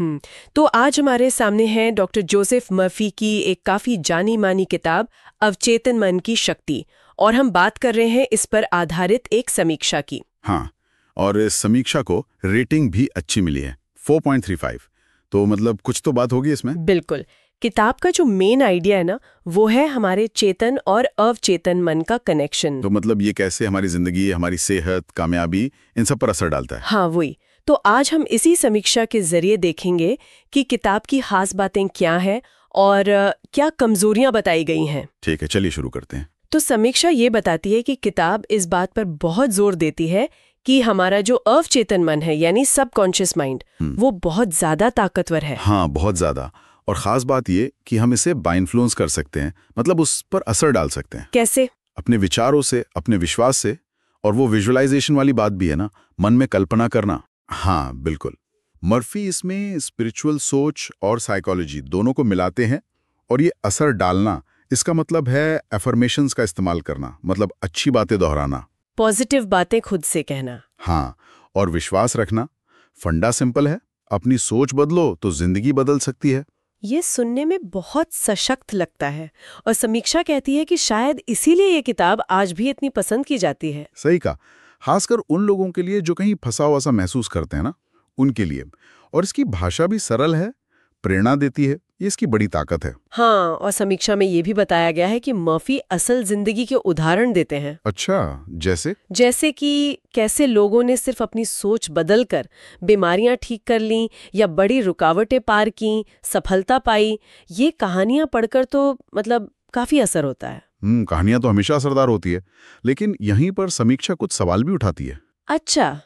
तो आज हमारे सामने है डॉक्टर जोसेफ मर्फी की एक काफी जानी मानी किताब अवचेतन मन की शक्ति, और हम बात कर रहे हैं इस पर आधारित एक समीक्षा की। हाँ, और इस समीक्षा को रेटिंग भी अच्छी मिली है, 4.35। तो मतलब कुछ तो बात होगी इसमें। बिल्कुल। किताब का जो मेन आइडिया है ना, वो है हमारे चेतन और अवचेतन मन का कनेक्शन। तो मतलब ये कैसे हमारी जिंदगी, हमारी सेहत, कामयाबी, इन सब पर असर डालता है। हाँ, वही। तो आज हम इसी समीक्षा के जरिए देखेंगे कि किताब की खास बातें क्या हैं और क्या कमजोरियां बताई गई हैं। ठीक है, चलिए शुरू करते हैं। तो समीक्षा ये बताती है कि किताब इस बात पर बहुत जोर देती है कि हमारा जो अवचेतन मन है, यानी सबकॉन्शियस माइंड, वो बहुत ज्यादा ताकतवर है। हाँ, बहुत ज्यादा। और खास बात ये कि हम इसे बाय इन्फ्लुएंस कर सकते हैं, मतलब उस पर असर डाल सकते हैं। कैसे? अपने विचारों से, अपने विश्वास से। और वो विजुअलाइजेशन वाली बात भी है ना, मन में कल्पना करना। हाँ, बिल्कुल। मर्फी इसमें स्पिरिचुअल सोच और साइकोलॉजी दोनों को मिलाते हैं। और ये असर डालना, इसका मतलब है एफर्मेशंस का इस्तेमाल करना, मतलब अच्छी बातें दोहराना, पॉजिटिव बातें खुद से कहना। हाँ, और विश्वास रखना। फंडा सिंपल है, अपनी सोच बदलो तो जिंदगी बदल सकती है। ये सुनने में बहुत सशक्त लगता है, और समीक्षा कहती है कि शायद इसीलिए ये किताब आज भी इतनी पसंद की जाती है। सही कहा, खासकर उन लोगों के लिए जो कहीं फंसा हुआ सा महसूस करते हैं ना, उनके लिए। और इसकी भाषा भी सरल है, प्रेरणा देती है, ये इसकी बड़ी ताकत है। हाँ, और समीक्षा में ये भी बताया गया है कि मर्फी असल जिंदगी के उदाहरण देते हैं। अच्छा, जैसे कि कैसे लोगों ने सिर्फ अपनी सोच बदलकर बीमारियां ठीक कर लीं या बड़ी रुकावटें पार की, सफलता पाई। ये कहानियां पढ़कर तो मतलब काफी असर होता है। कहानियां तो हमेशा असरदार होती है, लेकिन यहीं पर समीक्षा कुछ सवाल भी उठाती है। अच्छा,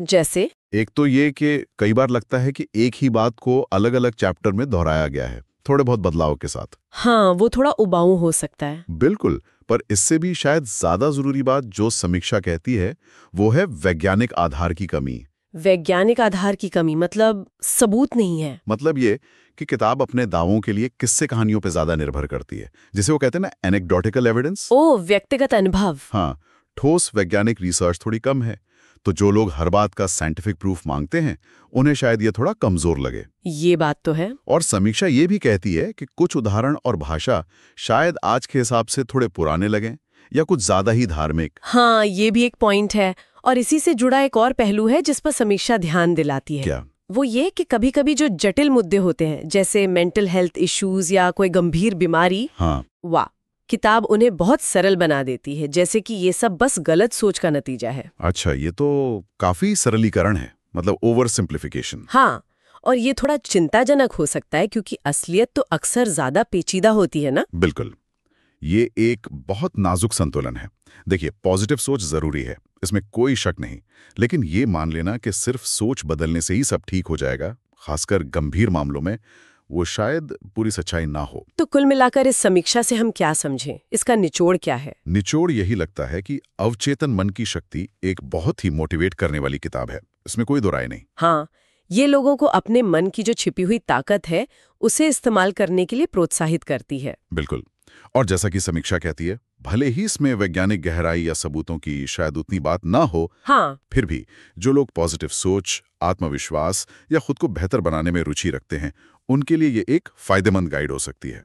जैसे? एक तो ये कि कई बार लगता है कि एक ही बात को अलग अलग चैप्टर में दोहराया गया है, थोड़े बहुत बदलाव के साथ। हाँ, वो थोड़ा उबाऊ हो सकता है। बिल्कुल, पर इससे भी शायद ज्यादा जरूरी बात जो समीक्षा कहती है, वो है वैज्ञानिक आधार की कमी। वैज्ञानिक आधार की कमी मतलब सबूत नहीं है। मतलब ये कि किताब अपने दावों के लिए किस्से कहानियों पे ज्यादा निर्भर करती है, जिसे वो कहते हैं ना एनेक्डोटिकल एविडेंस। ओ, व्यक्तिगत अनुभव। हाँ, ठोस वैज्ञानिक रिसर्च थोड़ी कम है। तो जो लोग हर बात का साइंटिफिक प्रूफ मांगते हैं, उन्हें शायद ये थोड़ा कमजोर लगे। ये बात तो है। और समीक्षा ये भी कहती है कि कुछ उदाहरण और भाषा शायद आज के हिसाब से थोड़े पुराने लगें या कुछ ज्यादा ही धार्मिक। हाँ, ये भी एक पॉइंट है। और इसी से जुड़ा एक और पहलू है जिस पर समीक्षा ध्यान दिलाती है। क्या? वो ये कि कभी-कभी जो जटिल मुद्दे होते हैं, जैसे मेंटल हेल्थ इश्यूज या कोई गंभीर बीमारी, हाँ, वाह, किताब उन्हें बहुत सरल बना देती है, जैसे कि ये सब बस गलत सोच का नतीजा है। अच्छा, ये तो काफी सरलीकरण है, मतलब ओवर सिंप्लीफिकेशन। हाँ, और ये थोड़ा चिंताजनक हो सकता है क्योंकि असलियत तो अक्सर ज्यादा पेचीदा होती है ना। बिल्कुल, ये एक बहुत नाजुक संतुलन है। देखिए, पॉजिटिव सोच जरूरी है, इसमें कोई शक नहीं, लेकिन ये मान लेना कि सिर्फ सोच बदलने से ही सब ठीक हो जाएगा, खासकर गंभीर मामलों में, वो शायद पूरी सच्चाई ना हो। तो कुल मिलाकर इस समीक्षा से हम क्या समझें? इसका निचोड़ क्या है? निचोड़ यही लगता है कि अवचेतन मन की शक्ति एक बहुत ही मोटिवेट करने वाली किताब है, इसमें कोई दो राय नहीं। हाँ, ये लोगों को अपने मन की जो छिपी हुई ताकत है, उसे इस्तेमाल करने के लिए प्रोत्साहित करती है। बिल्कुल, और जैसा कि समीक्षा कहती है, भले ही इसमें वैज्ञानिक गहराई या सबूतों की शायद उतनी बात ना हो, हाँ, फिर भी जो लोग पॉजिटिव सोच, आत्मविश्वास या खुद को बेहतर बनाने में रुचि रखते हैं, उनके लिए ये एक फायदेमंद गाइड हो सकती है।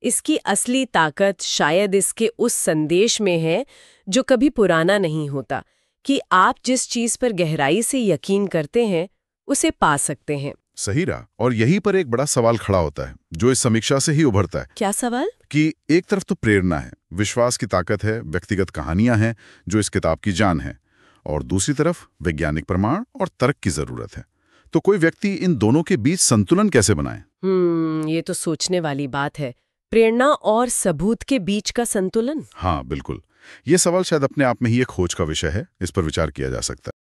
इसकी असली ताकत शायद इसके उस संदेश में है जो कभी पुराना नहीं होता, कि आप जिस चीज पर गहराई से यकीन करते हैं उसे पा सकते हैं। सही रहा, और यहीं पर एक बड़ा सवाल खड़ा होता है, जो इस समीक्षा से ही उभरता है। क्या सवाल? कि एक तरफ तो प्रेरणा है, विश्वास की ताकत है, व्यक्तिगत कहानियां हैं जो इस किताब की जान है, और दूसरी तरफ वैज्ञानिक प्रमाण और तर्क की जरूरत है। तो कोई व्यक्ति इन दोनों के बीच संतुलन कैसे बनाए? ये तो सोचने वाली बात है। प्रेरणा और सबूत के बीच का संतुलन। हाँ, बिल्कुल। ये सवाल शायद अपने आप में ही एक खोज का विषय है, इस पर विचार किया जा सकता है।